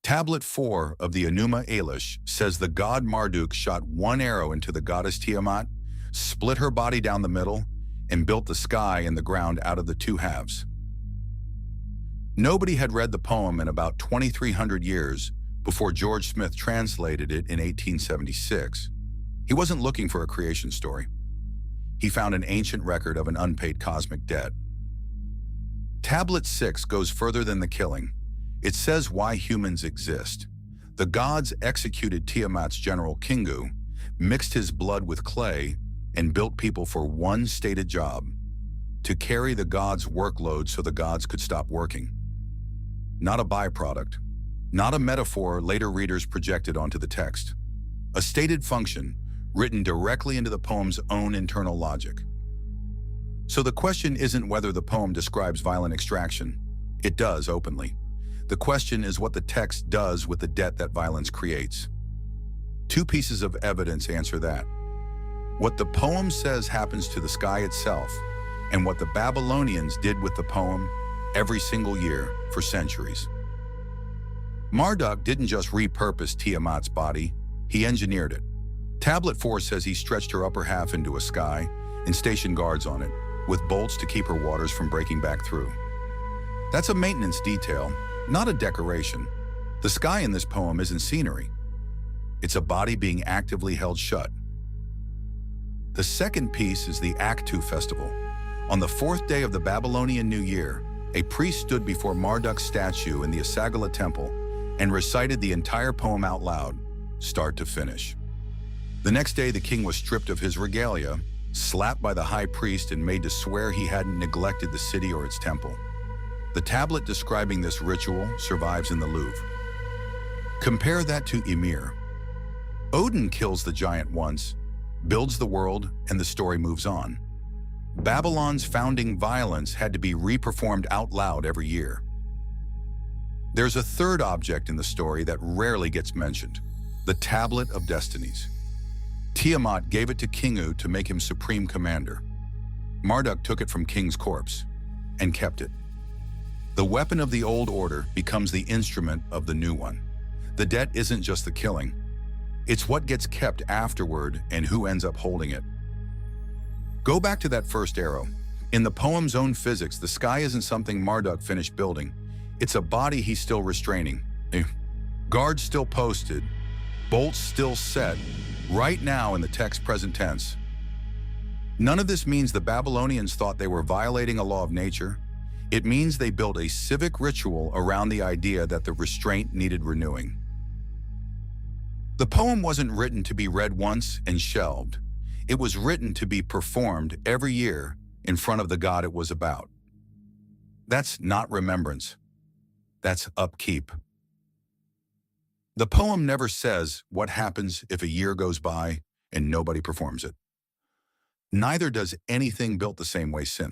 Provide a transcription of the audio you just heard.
Tablet 4 of the Enuma Elish says the god Marduk shot one arrow into the goddess Tiamat, split her body down the middle, and built the sky and the ground out of the two halves. Nobody had read the poem in about 2,300 years before George Smith translated it in 1876. He wasn't looking for a creation story. He found an ancient record of an unpaid cosmic debt. Tablet 6 goes further than the killing. It says why humans exist. The gods executed Tiamat's general Kingu, mixed his blood with clay, and built people for one stated job: to carry the gods' workload so the gods could stop working. Not a byproduct, not a metaphor later readers projected onto the text. A stated function written directly into the poem's own internal logic. So the question isn't whether the poem describes violent extraction. It does openly. The question is what the text does with the debt that violence creates. Two pieces of evidence answer that. What the poem says happens to the sky itself, and what the Babylonians did with the poem every single year for centuries. Marduk didn't just repurpose Tiamat's body, he engineered it. Tablet 4 says he stretched her upper half into a sky and stationed guards on it, with bolts to keep her waters from breaking back through. That's a maintenance detail, not a decoration. The sky in this poem isn't scenery. It's a body being actively held shut. The second piece is the Aktu festival. On the fourth day of the Babylonian New Year, a priest stood before Marduk's statue in the Asagala temple and recited the entire poem out loud, start to finish. The next day, the king was stripped of his regalia, slapped by the high priest, and made to swear he hadn't neglected the city or its temple. The tablet describing this ritual survives in the Louvre. Compare that to Ymir. Odin kills the giant once, builds the world, and the story moves on. Babylon's founding violence had to be reperformed out loud every year. There's a third object in the story that rarely gets mentioned: the Tablet of Destinies. Tiamat gave it to Kingu to make him supreme commander. Marduk took it from King's corpse and kept it. The weapon of the old order becomes the instrument of the new one. The debt isn't just the killing. It's what gets kept afterward and who ends up holding it. Go back to that first arrow. In the poem's own physics, the sky isn't something Marduk finished building. It's a body he's still restraining. Guards still posted, bolts still set, right now in the text present tense. None of this means the Babylonians thought they were violating a law of nature. It means they built a civic ritual around the idea that the restraint needed renewing. The poem wasn't written to be read once and shelved. It was written to be performed every year in front of the god it was about. That's not remembrance. That's upkeep. The poem never says what happens if a year goes by and nobody performs it. Neither does anything built the same way since.